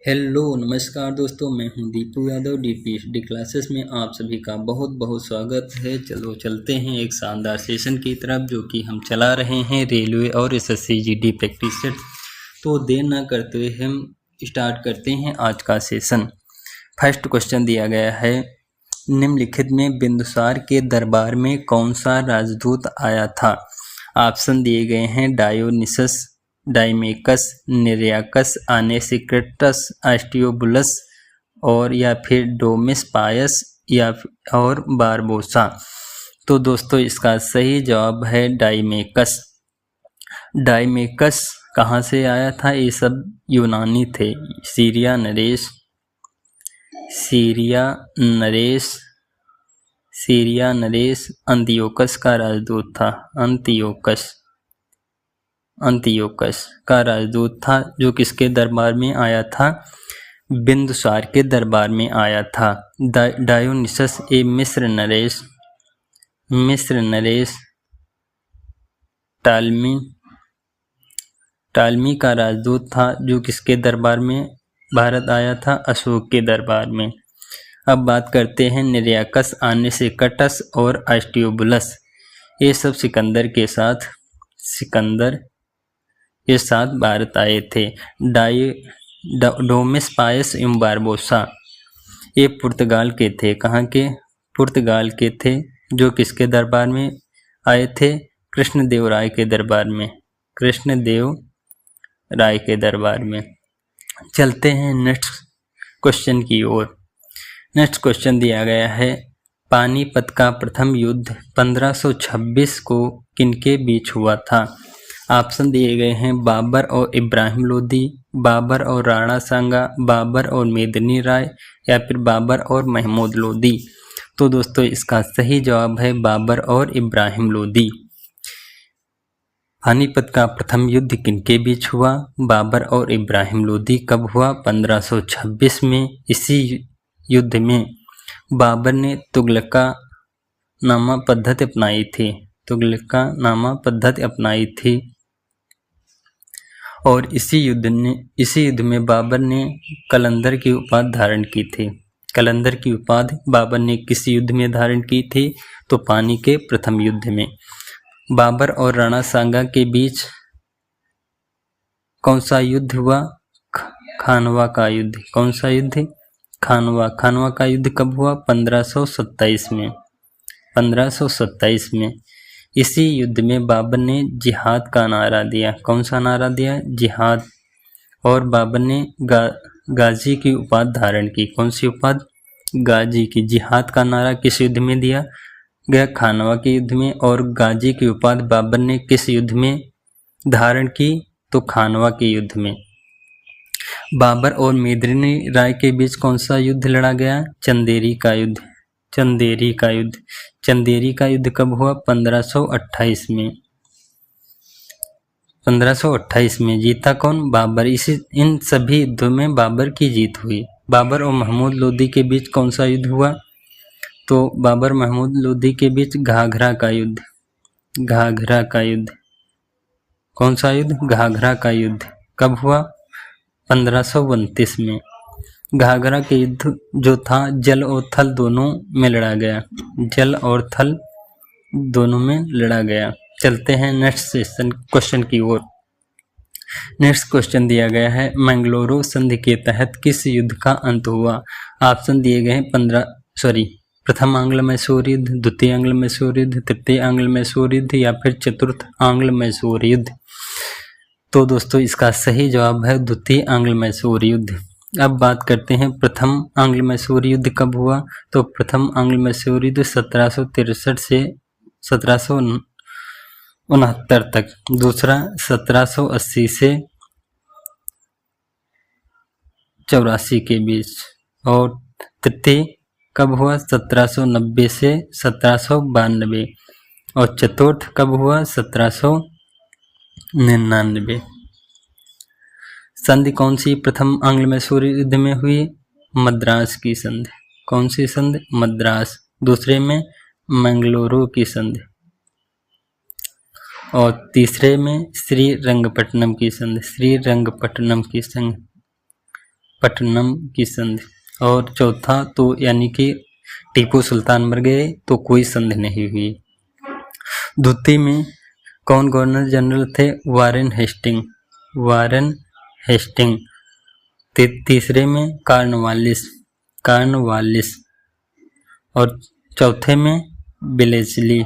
Hello नमस्कार दोस्तों, मैं हूं दीपू यादव। डीपीएचडी क्लासेस में आप सभी का बहुत बहुत स्वागत है। चलो चलते हैं एक शानदार सेशन की तरफ जो कि हम चला रहे हैं रेलवे और एसएससी जीडी प्रैक्टिस सेट। तो देर न करते हुए हम स्टार्ट करते हैं आज का सेशन। फर्स्ट क्वेश्चन दिया गया है, निम्नलिखित में बिंदुसार के दरबार में कौन सा राजदूत आया था। ऑप्शन दिए गए हैं डायोनिसस, डाइमेकस, निरयाकस, आनेसिक्रेटस, एस्टियोबुलस और या फिर डोमिस पायस या और बारबोसा। तो दोस्तों इसका सही जवाब है डाइमेकस। डाइमेकस कहाँ से आया था? ये सब यूनानी थे। सीरिया नरेश अंतियोकस का राजदूत था। अंतियोकस का राजदूत था जो किसके दरबार में आया था? बिंदुसार के दरबार में आया था। डायोनिसस ए मिस्र नरेश टालमी का राजदूत था जो किसके दरबार में भारत आया था? अशोक के दरबार में। अब बात करते हैं निरयाकस, आनेसिक्रेटस और एस्टियोबुलस। ये सब सिकंदर के साथ भारत आए थे। डोमिस पायस एवं बारबोसा ये पुर्तगाल के थे। कहाँ के? पुर्तगाल के थे जो किसके दरबार में आए थे? कृष्णदेव राय के दरबार में। चलते हैं नेक्स्ट क्वेश्चन की ओर। नेक्स्ट क्वेश्चन दिया गया है, पानीपत का प्रथम युद्ध 1526 को किनके बीच हुआ था? ऑप्शन दिए गए हैं बाबर और इब्राहिम लोदी, बाबर और राणा सांगा, बाबर और मेदिनी राय या फिर बाबर और महमूद लोदी। तो दोस्तों इसका सही जवाब है बाबर और इब्राहिम लोदी। पानीपत का प्रथम युद्ध किनके बीच हुआ? बाबर और इब्राहिम लोदी। कब हुआ? 1526 में। इसी युद्ध में बाबर ने तुगलकानामा पद्धति अपनाई थी और इसी युद्ध में बाबर ने कलंदर की उपाधि धारण की थी। कलंदर की उपाधि बाबर ने किस युद्ध में धारण की थी? तो पानी के प्रथम युद्ध में। बाबर और राणा सांगा के बीच कौन सा युद्ध हुआ? खानवा का युद्ध। कौन सा युद्ध? खानवा का युद्ध कब हुआ? 1527 में। इसी युद्ध में बाबर ने जिहाद का नारा दिया। कौन सा नारा दिया? जिहाद। और बाबर ने गाजी की उपाधि धारण की। कौन सी उपाधि? गाजी की। जिहाद का नारा किस युद्ध में दिया गया? खानवा के युद्ध में। और गाजी की उपाधि बाबर ने किस युद्ध में धारण की? तो खानवा के युद्ध में। बाबर और मेदिनी राय के बीच कौन सा युद्ध लड़ा गया? चंदेरी का युद्ध कब हुआ? 1528 में। जीता कौन? बाबर। इन सभी युद्धों में बाबर की जीत हुई। बाबर और महमूद लोदी के बीच कौन सा युद्ध हुआ? तो बाबर महमूद लोदी के बीच घाघरा का युद्ध। कौन सा युद्ध? घाघरा का युद्ध। कब हुआ? 1529 में। घाघरा के युद्ध जो था जल और थल दोनों में लड़ा गया। चलते हैं नेक्स्ट क्वेश्चन की ओर। नेक्स्ट क्वेश्चन दिया गया है, मैंगलोरो संधि के तहत किस युद्ध का अंत हुआ? ऑप्शन दिए गए हैं प्रथम आंग्ल मैसूर युद्ध, द्वितीय आंग्ल मैसूर युद्ध, तृतीय आंग्ल मैसूर युद्ध या फिर चतुर्थ आंग्ल मैसूर युद्ध। तो दोस्तों इसका सही जवाब है द्वितीय आंग्ल मैसूर युद्ध। अब बात करते हैं प्रथम आंग्ल मैसूर युद्ध कब हुआ? तो प्रथम आंग्ल मैसूर युद्ध 1763 से 1769 तक। दूसरा 1780 से 84 के बीच। और तृतीय कब हुआ? 1790 से 1792। और चतुर्थ कब हुआ? 1799। संधि कौन सी प्रथम आंग्ल मैसूर युद्ध में हुई? मद्रास की संधि। कौन सी संधि? मद्रास। दूसरे में मैंगलोरो की संधि और तीसरे में श्रीरंगपट्टनम की संधि। पट्टनम की संधि। और चौथा तो यानी कि टीपू सुल्तान मर गए तो कोई संधि नहीं हुई। द्वितीय में कौन गवर्नर जनरल थे? Warren Hasting, Warren Hasting. तीसरे में कार्नवालिस, कार्नवालिस। और चौथे में बिलेजली,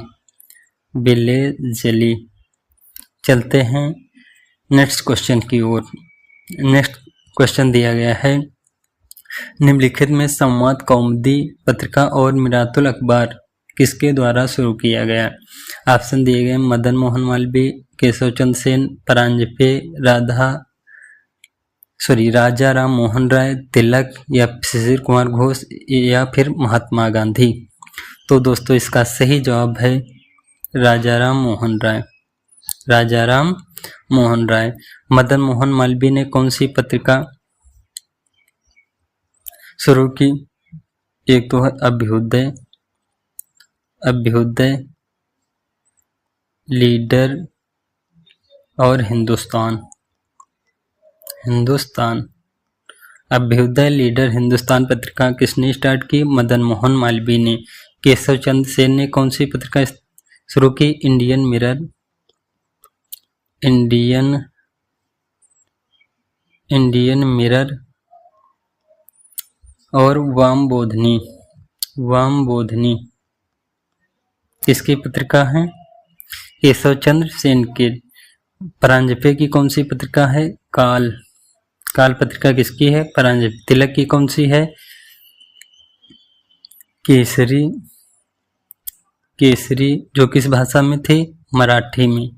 बिलेजली। चलते हैं नेक्स्ट क्वेश्चन की ओर। नेक्स्ट क्वेश्चन दिया गया है, निम्नलिखित में संवाद कौमुदी पत्रिका और मिरातुल अखबार किसके द्वारा शुरू किया गया? ऑप्शन दिए गए मदन मोहन मालवीय, केशव चंद्र सेन, परांजपे, राजा राम मोहन राय, तिलक या शिशिर कुमार घोष या फिर महात्मा गांधी। तो दोस्तों इसका सही जवाब है राजा राम मोहन राय, राजा राम मोहन राय। मदन मोहन मालवीय ने कौन सी पत्रिका शुरू की? एक तो है अभ्युदय, अभ्युदय, लीडर और हिंदुस्तान, हिंदुस्तान। अभ्युदय, लीडर, हिंदुस्तान पत्रिका किसने स्टार्ट की? मदन मोहन मालवीय ने। केशव चंद्र सेन ने कौन सी पत्रिका शुरू की? इंडियन मिरर, इंडियन मिरर और वामबोधिनी, वामबोधिनी किसकी पत्रिका है? केशव चंद्र सेन के। परांजपे की कौन सी पत्रिका है? काल, काल पत्रिका किसकी है? परांजपे। तिलक की कौन सी है? केसरी, केसरी जो किस भाषा में थे? मराठी में,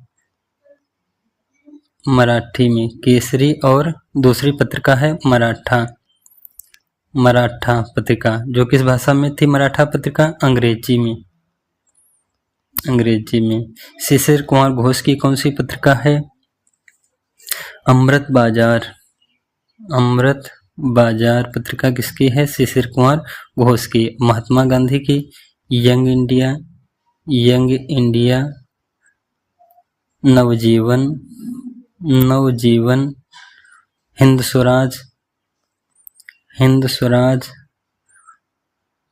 मराठी में केसरी। और दूसरी पत्रिका है मराठा, मराठा पत्रिका जो किस भाषा में थी? मराठा पत्रिका अंग्रेजी में, अंग्रेजी में। शिशिर कुमार घोष की कौन सी पत्रिका है? अमृत बाजार, अमृत बाजार पत्रिका किसकी है? शिशिर कुमार घोष की। महात्मा गांधी की यंग इंडिया, यंग इंडिया, नवजीवन, नवजीवन, हिंद स्वराज, हिंद स्वराज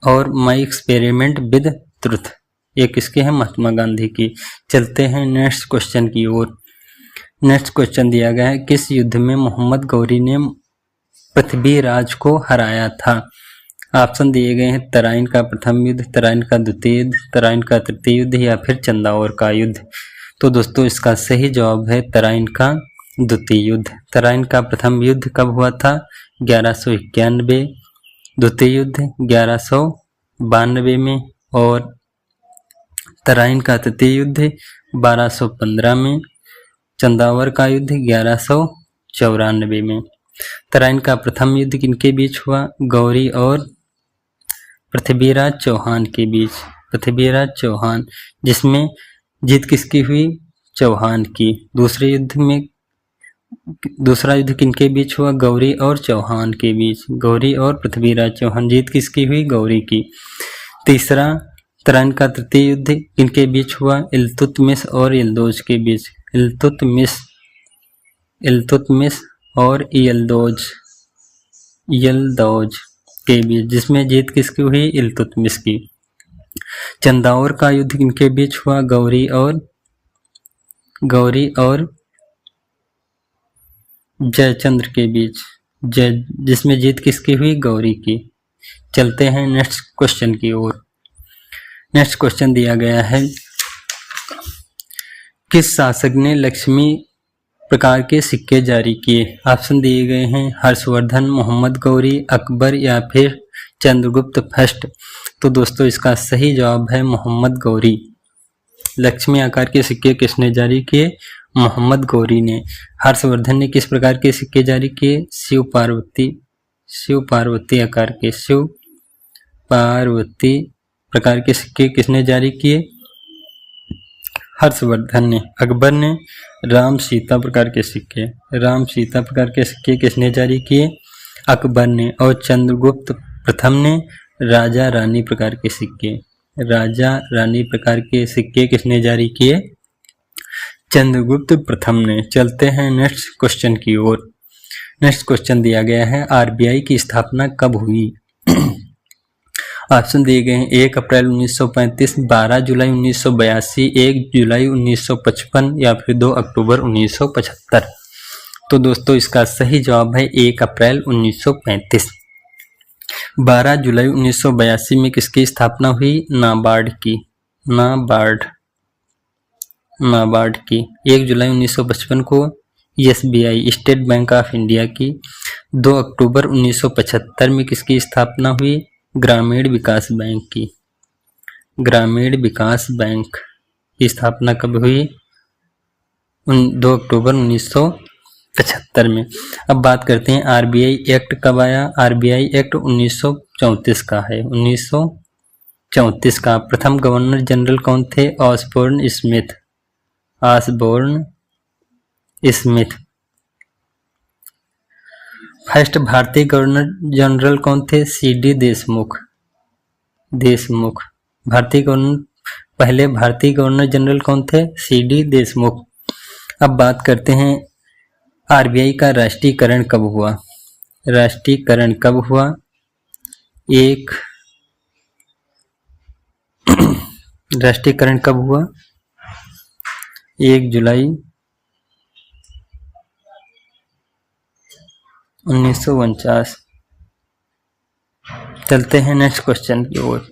और माई एक्सपेरिमेंट विद ट्रुथ ये किसके हैं? महात्मा गांधी की। चलते हैं नेक्स्ट क्वेश्चन की ओर। नेक्स्ट क्वेश्चन दिया गया है, किस युद्ध में मोहम्मद गौरी ने पृथ्वीराज को हराया था? ऑप्शन दिए गए हैं तराइन का प्रथम युद्ध, तराइन का द्वितीय युद्ध, तराइन का तृतीय युद्ध या फिर चंदावर का युद्ध। तो दोस्तों इसका सही जवाब है तराइन का द्वितीय युद्ध। तराइन का प्रथम युद्ध कब हुआ था? 1191, द्वितीय युद्ध 1192 में और तराइन का तृतीय युद्ध 1215 में, चंदावर का युद्ध 1194 में। तराइन का प्रथम युद्ध किनके बीच हुआ? गौरी और पृथ्वीराज चौहान के बीच, पृथ्वीराज चौहान, जिसमें जीत किसकी हुई? चौहान की। दूसरे युद्ध में, दूसरा युद्ध किनके बीच हुआ? गौरी और चौहान के बीच, गौरी और पृथ्वीराज चौहान। जीत किसकी हुई? गौरी की। तीसरा तराइन का तृतीय युद्ध किनके बीच हुआ? इल्तुतमिश और यल्दोज के बीच, इल्तुतमिश, इल्तुतमिश और यल्दोज, यल्दौज के बीच, जिसमें जीत किसकी हुई? इल्तुतमिश की। चंदावर का युद्ध किनके बीच हुआ? गौरी और जयचंद्र के बीच, जिसमें जीत किसकी हुई? गौरी की। चलते हैं नेक्स्ट क्वेश्चन की ओर। नेक्स्ट क्वेश्चन दिया गया है, किस शासक ने लक्ष्मी प्रकार के सिक्के जारी किए? ऑप्शन दिए गए हैं हर्षवर्धन, मोहम्मद गौरी, अकबर या फिर चंद्रगुप्त फर्स्ट। तो दोस्तों इसका सही जवाब है मोहम्मद गौरी। लक्ष्मी आकार के सिक्के किसने जारी किए? मोहम्मद गौरी ने। हर्षवर्धन ने किस प्रकार के सिक्के जारी किए? शिव पार्वती, शिव पार्वती आकार के, शिव पार्वती प्रकार के सिक्के किसने जारी किए? हर्षवर्धन ने। अकबर ने राम सीता प्रकार के सिक्के, राम सीता प्रकार के सिक्के किसने जारी किए? अकबर ने। और चंद्रगुप्त प्रथम ने राजा रानी प्रकार के सिक्के, राजा रानी प्रकार के सिक्के किसने जारी किए? चंद्रगुप्त प्रथम ने। चलते हैं नेक्स्ट क्वेश्चन की ओर। नेक्स्ट क्वेश्चन दिया गया है, आरबीआई की स्थापना कब हुई? ऑप्शन दिए गए हैं 1 अप्रैल 1935, 12 जुलाई 1982, 1 जुलाई 1955 या फिर 2 अक्टूबर 1975। तो दोस्तों इसका सही जवाब है 1 अप्रैल 1935। 12 जुलाई 1982 में किसकी स्थापना हुई? नाबार्ड की। नाबार्ड की। 1 जुलाई 1955 को SBI state bank of India की। 2 अक्टूबर 1975 में किसकी स्थापना हुई? ग्रामीण विकास बैंक की। ग्रामीण विकास बैंक की स्थापना कब हुई? 2 अक्टूबर 1975 में। अब बात करते हैं आरबीआई एक्ट कब आया? आरबीआई एक्ट 1934 का है। 1934 का। प्रथम गवर्नर जनरल कौन थे? Osborne Smith. फर्स्ट भारतीय गवर्नर जनरल कौन थे? सीडी देशमुख। पहले भारतीय गवर्नर जनरल कौन थे? सीडी देशमुख। अब बात करते हैं आरबीआई का राष्ट्रीयकरण कब हुआ? राष्ट्रीयकरण कब हुआ? 1 जुलाई 1949। चलते हैं नेक्स्ट क्वेश्चन की ओर।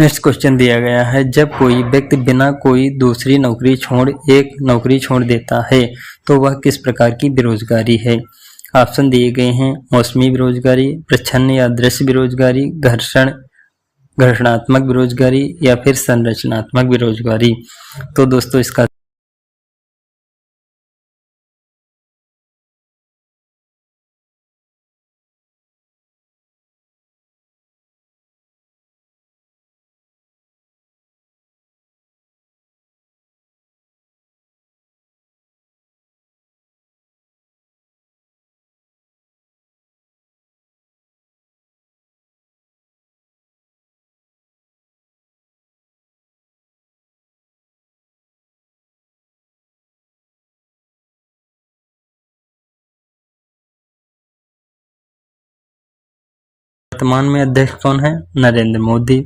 नेक्स्ट क्वेश्चन दिया गया है, जब कोई व्यक्ति बिना कोई दूसरी नौकरी छोड़ एक नौकरी छोड़ देता है तो वह किस प्रकार की बेरोजगारी है? ऑप्शन दिए गए हैं मौसमी बेरोजगारी, प्रच्छन्न या दृश्य बेरोजगारी, घर्षणात्मक बेरोजगारी या फिर संरचनात्मक बेरोजगारी। तो दोस्तों इसका वर्तमान में अध्यक्ष कौन है? नरेंद्र मोदी।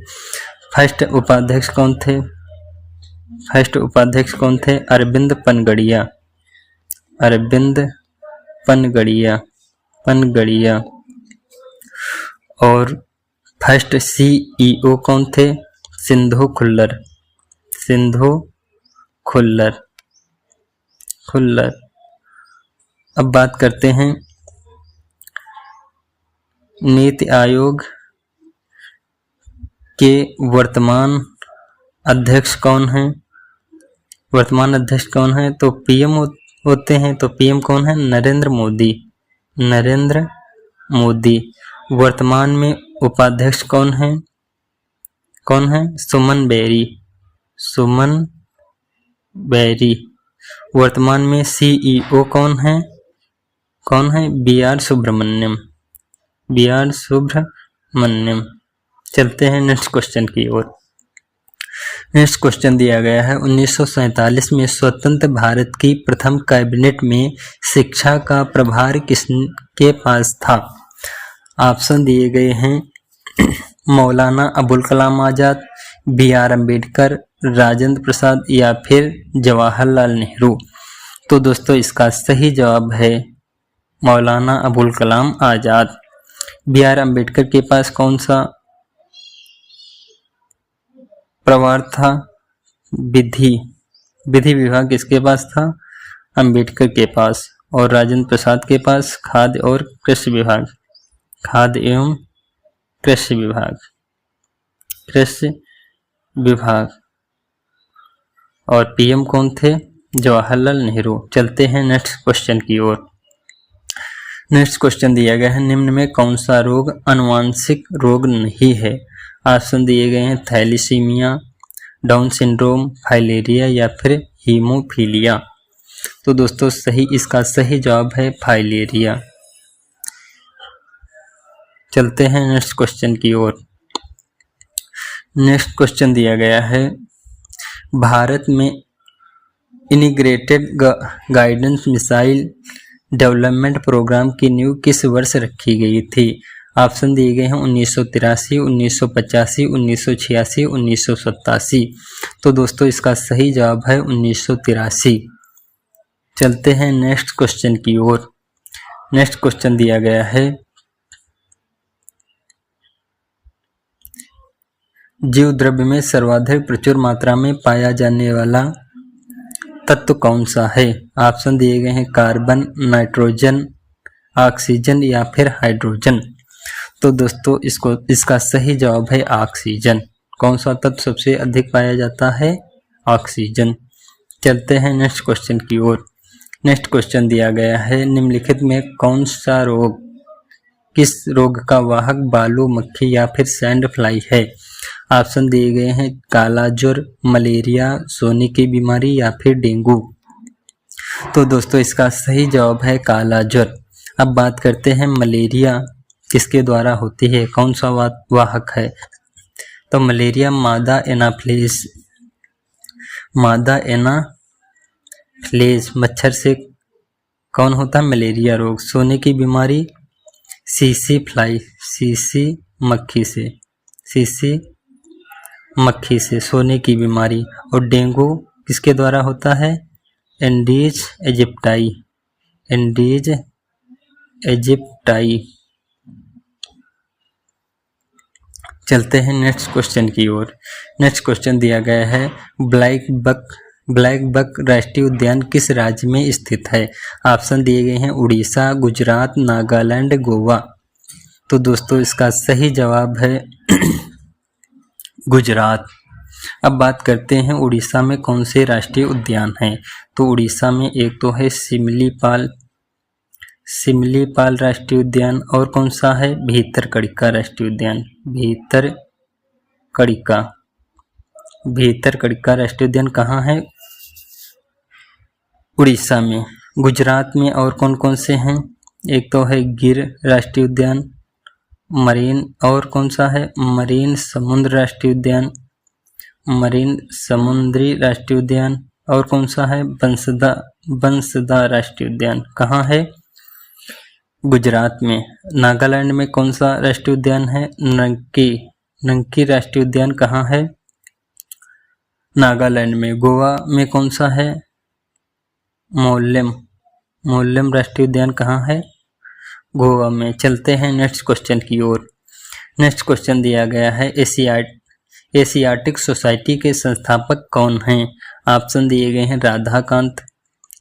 फर्स्ट उपाध्यक्ष कौन थे? अरविंद पनगड़िया। और फर्स्ट सीईओ कौन थे? सिंधु खुल्लर। अब बात करते हैं नीति आयोग के वर्तमान अध्यक्ष कौन है? तो पीएम होते हैं। तो पीएम कौन है? नरेंद्र मोदी। वर्तमान में उपाध्यक्ष कौन है? सुमन बेरी। वर्तमान में सीईओ कौन है? बीआर सुब्रमण्यम। चलते हैं नेक्स्ट क्वेश्चन की ओर। नेक्स्ट क्वेश्चन दिया गया है, 1947 में स्वतंत्र भारत की प्रथम कैबिनेट में शिक्षा का प्रभार किसके पास था? ऑप्शन दिए गए हैं मौलाना अबुल कलाम आजाद, BR अम्बेडकर, राजेंद्र प्रसाद या फिर जवाहरलाल नेहरू। तो दोस्तों इसका सही जवाब है मौलाना अबुल कलाम आजाद। BR अम्बेडकर के पास कौन सा प्रभार था? विधि विभाग किसके पास था? अम्बेडकर के पास। और राजेंद्र प्रसाद के पास खाद्य और कृषि विभाग। और पीएम कौन थे? जवाहरलाल नेहरू। चलते हैं नेक्स्ट क्वेश्चन की ओर। नेक्स्ट क्वेश्चन दिया गया है, निम्न में कौन सा रोग आनुवांशिक रोग नहीं है? ऑप्शन दिए गए हैं थैलीसीमिया, डाउन सिंड्रोम, फाइलेरिया या फिर हीमोफीलिया। तो दोस्तों इसका सही जवाब है फाइलेरिया। चलते हैं नेक्स्ट क्वेश्चन की ओर। नेक्स्ट क्वेश्चन दिया गया है, भारत में integrated guidance missile development programme की नींव किस वर्ष रखी गई थी? ऑप्शन दिए गए हैं 1983, 1985, 1986, 1987। तो दोस्तों इसका सही जवाब है 1983। चलते हैं नेक्स्ट क्वेश्चन की ओर। नेक्स्ट क्वेश्चन दिया गया है, जीव द्रव्य में सर्वाधिक प्रचुर मात्रा में पाया जाने वाला तत्व कौन सा है? ऑप्शन दिए गए हैं कार्बन, नाइट्रोजन, ऑक्सीजन या फिर हाइड्रोजन। तो दोस्तों इसका सही जवाब है ऑक्सीजन। कौन सा तत्व सबसे अधिक पाया जाता है? ऑक्सीजन। चलते हैं नेक्स्ट क्वेश्चन की ओर। नेक्स्ट क्वेश्चन दिया गया है, निम्नलिखित में कौन सा रोग, किस रोग का वाहक बालू मक्खी या फिर सैंड फ्लाई है? ऑप्शन दिए गए हैं काला ज्वर, मलेरिया, सोने की बीमारी या फिर डेंगू। तो दोस्तों इसका सही जवाब है काला ज्वर। अब बात करते हैं मलेरिया किसके द्वारा होती है, कौन सा वाहक है? तो मलेरिया मादा एनाफ्लीज मच्छर से कौन होता है मलेरिया रोग। सोने की बीमारी सीसी मक्खी से सोने की बीमारी। और डेंगू किसके द्वारा होता है? Andes aegypti. चलते हैं नेक्स्ट क्वेश्चन की ओर। नेक्स्ट क्वेश्चन दिया गया है, ब्लैक बक राष्ट्रीय उद्यान किस राज्य में स्थित है? ऑप्शन दिए गए हैं उड़ीसा, गुजरात, नागालैंड, गोवा। तो दोस्तों इसका सही जवाब है गुजरात। अब बात करते हैं उड़ीसा में कौन से राष्ट्रीय उद्यान हैं। तो उड़ीसा में एक तो है सिमलीपाल राष्ट्रीय उद्यान, और कौन सा है भीतरकनिका राष्ट्रीय उद्यान। भीतरकनिका राष्ट्रीय उद्यान कहाँ है? उड़ीसा में। गुजरात में और कौन कौन से हैं? एक तो है गिर राष्ट्रीय उद्यान, मरीन, और कौन सा है मरीन समुद्री राष्ट्रीय उद्यान, और कौन सा है बंसदा राष्ट्रीय उद्यान। कहाँ है? गुजरात में। नागालैंड में कौन सा राष्ट्रीय उद्यान है? नंकी राष्ट्रीय उद्यान कहाँ है? नागालैंड में। गोवा में कौन सा है? मोल्लेम राष्ट्रीय उद्यान कहाँ है? गोवा में। चलते हैं नेक्स्ट क्वेश्चन की ओर। नेक्स्ट क्वेश्चन दिया गया है, एशियाटिक सोसाइटी के संस्थापक कौन हैं? ऑप्शन दिए गए हैं राधाकांत,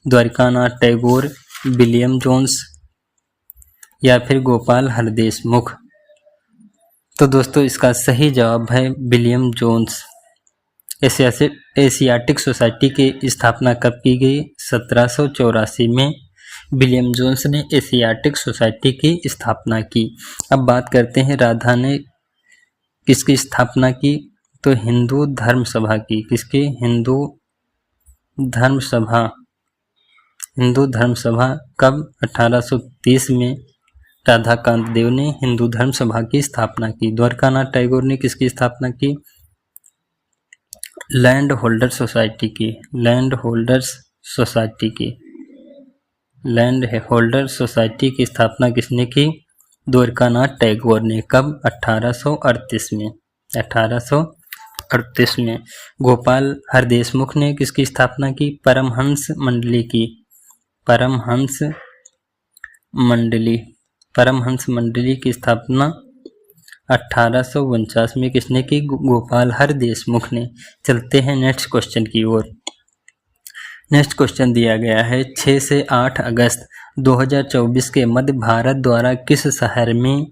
द्वारकानाथ टैगोर, विलियम जोन्स या फिर गोपाल हरदेशमुख। तो दोस्तों इसका सही जवाब है विलियम जोन्स। एशियाटिक सोसाइटी की स्थापना कब की गई? 1784 में विलियम जोन्स ने एशियाटिक सोसाइटी की स्थापना की। अब बात करते हैं राधा ने किसकी स्थापना की? तो हिंदू धर्म सभा की। किसकी? हिंदू धर्म सभा कब? 1830 में राधाकांत देव ने हिंदू धर्म सभा की स्थापना की। द्वारकानाथ टैगोर ने किसकी स्थापना की? लैंड होल्डर सोसाइटी की स्थापना किसने की? द्वारकानाथ टैगोर ने। कब? 1838 में। 1838 में। गोपाल हरदेशमुख ने किसकी स्थापना की? परमहंस मंडली की स्थापना 1849 में किसने की? गोपाल हरदेशमुख ने। चलते हैं नेक्स्ट क्वेश्चन की ओर। नेक्स्ट क्वेश्चन दिया गया है, 6 से 8 अगस्त 2024 के मध्य भारत द्वारा किस शहर में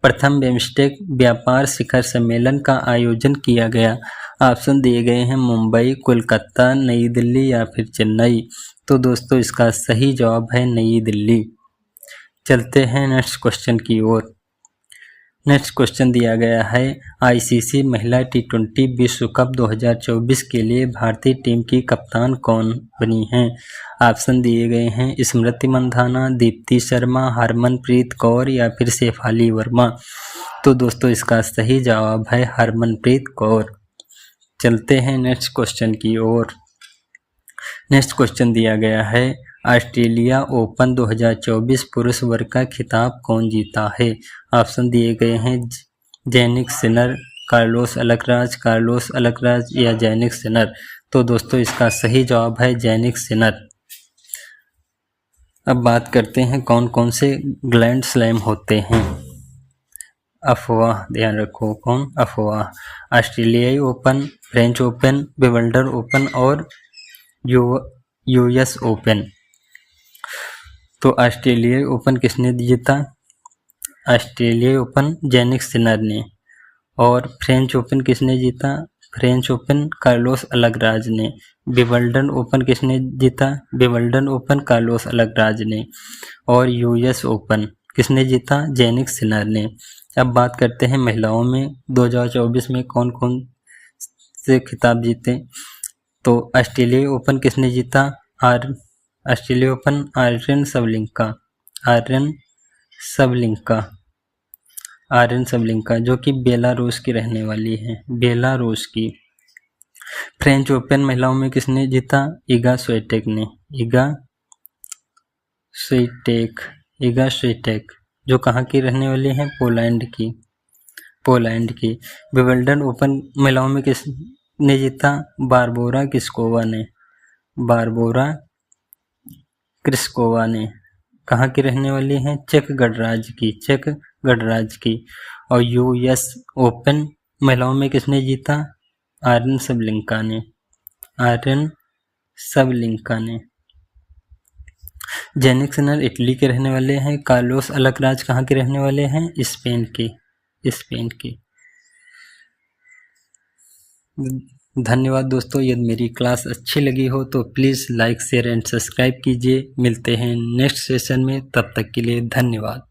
प्रथम बिम्स्टेक व्यापार शिखर सम्मेलन का आयोजन किया गया? ऑप्शन दिए गए हैं मुंबई, कोलकाता, नई दिल्ली या फिर चेन्नई। तो दोस्तों इसका सही जवाब है नई दिल्ली। चलते हैं नेक्स्ट क्वेश्चन की ओर। नेक्स्ट क्वेश्चन दिया गया है, आईसीसी महिला टी20 विश्व कप 2024 के लिए भारतीय टीम की कप्तान कौन बनी है? ऑप्शन दिए गए हैं स्मृति मंधाना, दीप्ति शर्मा, हरमनप्रीत कौर या फिर शेफाली वर्मा। तो दोस्तों इसका सही जवाब है हरमनप्रीत कौर। चलते हैं नेक्स्ट क्वेश्चन की ओर। नेक्स्ट क्वेश्चन दिया गया है, ऑस्ट्रेलिया ओपन 2024 पुरुष वर्ग का खिताब कौन जीता है? ऑप्शन दिए गए हैं जैनिक सिनर, कार्लोस अलकराज या जैनिक सिनर। तो दोस्तों इसका सही जवाब है जैनिक सिनर। अब बात करते हैं कौन कौन से ग्रैंड स्लैम होते हैं। अफवाह, ध्यान रखो, कौन? अफवाह। ऑस्ट्रेलियाई open, French open, Wimbledon open और यूएस ओपन। तो ऑस्ट्रेलियाई ओपन किसने जीता? ऑस्ट्रेलियाई ओपन जैनिक सिनर ने। और फ्रेंच ओपन किसने जीता? फ्रेंच ओपन कार्लोस अलकराज ने। विंबलडन ओपन किसने जीता? विंबलडन ओपन कार्लोस अलकराज ने। और यूएस ओपन किसने जीता? जैनिक सिनर ने। अब बात करते हैं महिलाओं में 2024 में कौन कौन से खिताब जीते। तो ऑस्ट्रेलियाई ओपन किसने जीता? ऑस्ट्रेलिया ओपन आर्यन सबलिंका जो कि बेलारूस की रहने वाली है, बेलारूस की। फ्रेंच ओपन महिलाओं में किसने जीता? इगा स्विटेक जो कहाँ की रहने वाली है? पोलैंड की। विंबलडन ओपन महिलाओं में किसने जीता? बारबोरा क्रिस्कोवा ने। कहाँ की रहने वाली हैं? चेक गणराज्य की। और यूएस ओपन महिलाओं में किसने जीता? आर्यन सबलिंका ने। जैनिक सिनर इटली के रहने वाले हैं। कार्लोस अलकराज कहाँ के रहने वाले हैं? स्पेन के। धन्यवाद दोस्तों। यदि मेरी क्लास अच्छी लगी हो तो please like, share and subscribe कीजिए। मिलते हैं नेक्स्ट सेशन में, तब तक के लिए धन्यवाद।